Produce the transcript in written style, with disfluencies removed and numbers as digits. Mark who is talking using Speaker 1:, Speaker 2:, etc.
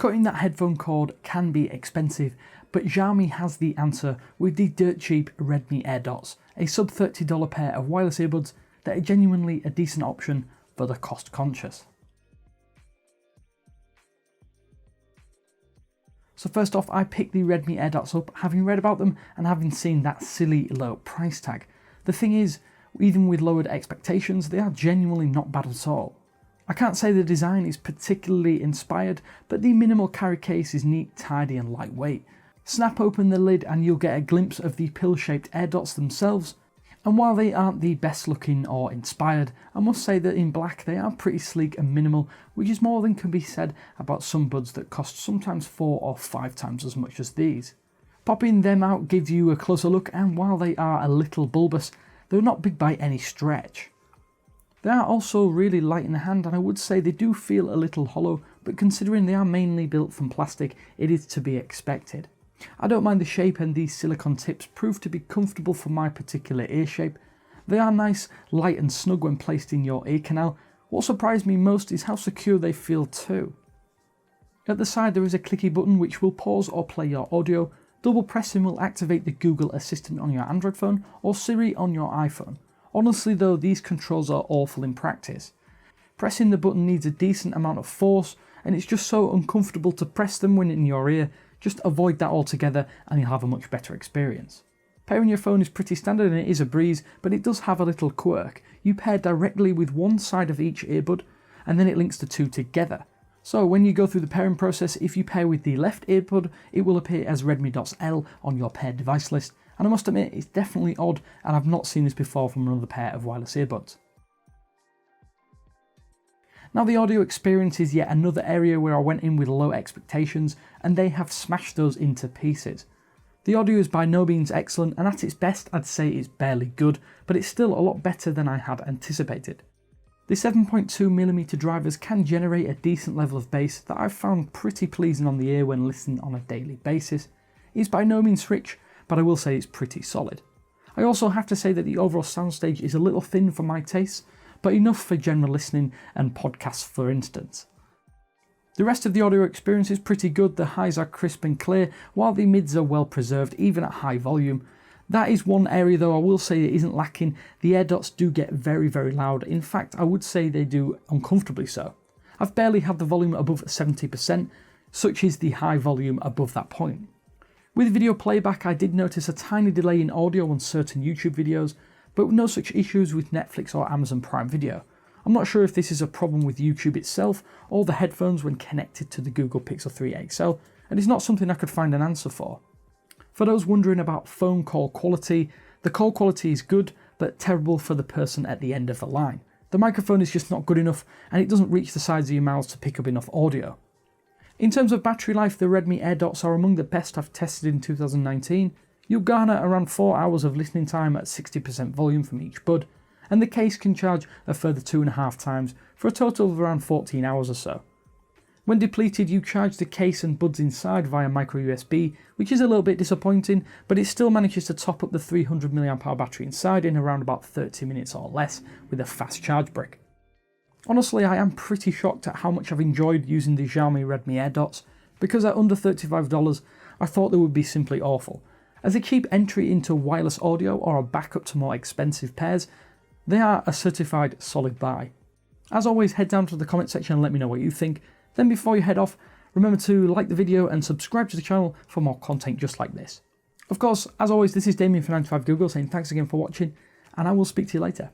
Speaker 1: Cutting that headphone cord can be expensive, but Xiaomi has the answer with the dirt cheap Redmi AirDots, a sub $30 pair of wireless earbuds that are genuinely a decent option for the cost conscious. So first off, I picked the Redmi AirDots up having read about them and having seen that silly low price tag. The thing is, even with lowered expectations, they are genuinely not bad at all. I can't say the design is particularly inspired, but the minimal carry case is neat, tidy and lightweight. Snap open the lid and you'll get a glimpse of the pill-shaped AirDots themselves, and while they aren't the best looking or inspired, I must say that in black they are pretty sleek and minimal, which is more than can be said about some buds that cost sometimes 4 or 5 times as much as these. Popping them out gives you a closer look, and while they are a little bulbous, they're not big by any stretch. They are also really light in the hand, and I would say they do feel a little hollow, but considering they are mainly built from plastic, it is to be expected. I don't mind the shape, and these silicone tips prove to be comfortable for my particular ear shape. They are nice, light and snug when placed in your ear canal. What surprised me most is how secure they feel too. At the side there is a clicky button which will pause or play your audio. Double pressing will activate the Google Assistant on your Android phone or Siri on your iPhone. Honestly though, these controls are awful in practice. Pressing the button needs a decent amount of force, and it's just so uncomfortable to press them when in your ear. Just avoid that altogether and you'll have a much better experience. Pairing your phone is pretty standard and it is a breeze, but it does have a little quirk. You pair directly with one side of each earbud and then it links the two together. So when you go through the pairing process, if you pair with the left earbud, it will appear as Redmi Dots L on your paired device list, and I must admit it's definitely odd, and I've not seen this before from another pair of wireless earbuds. Now the audio experience is yet another area where I went in with low expectations, and they have smashed those into pieces. The audio is by no means excellent, and at its best I'd say it's barely good, but it's still a lot better than I had anticipated. The 7.2mm drivers can generate a decent level of bass that I've found pretty pleasing on the ear when listening on a daily basis. It's by no means rich, but I will say it's pretty solid. I also have to say that the overall soundstage is a little thin for my tastes, but enough for general listening and podcasts for instance. The rest of the audio experience is pretty good. The highs are crisp and clear, while the mids are well preserved even at high volume. That is one area though I will say it isn't lacking. The AirDots do get very loud. In fact, I would say they do uncomfortably so. I've barely had the volume above 70%, such is the high volume above that point. With video playback I did notice a tiny delay in audio on certain YouTube videos, but no such issues with Netflix or Amazon Prime Video. I'm not sure if this is a problem with YouTube itself or the headphones when connected to the Google Pixel 3 XL, and it's not something I could find an answer for. For those wondering about phone call quality, the call quality is good, but terrible for the person at the end of the line. The microphone is just not good enough, and it doesn't reach the sides of your mouths to pick up enough audio. In terms of battery life, the Redmi AirDots are among the best I've tested in 2019. You'll garner around 4 hours of listening time at 60% volume from each bud, and the case can charge a further 2.5 times for a total of around 14 hours or so. When depleted, you charge the case and buds inside via micro USB, which is a little bit disappointing, but it still manages to top up the 300mAh battery inside in around about 30 minutes or less with a fast charge brick. Honestly, I am pretty shocked at how much I've enjoyed using the Xiaomi Redmi AirDots, because at under $35 I thought they would be simply awful. As a cheap entry into wireless audio or a backup to more expensive pairs, they are a certified solid buy. As always, head down to the comment section and let me know what you think. Then before you head off, remember to like the video and subscribe to the channel for more content just like this. Of course, as always, this is Damien from 9to5Google saying thanks again for watching, and I will speak to you later.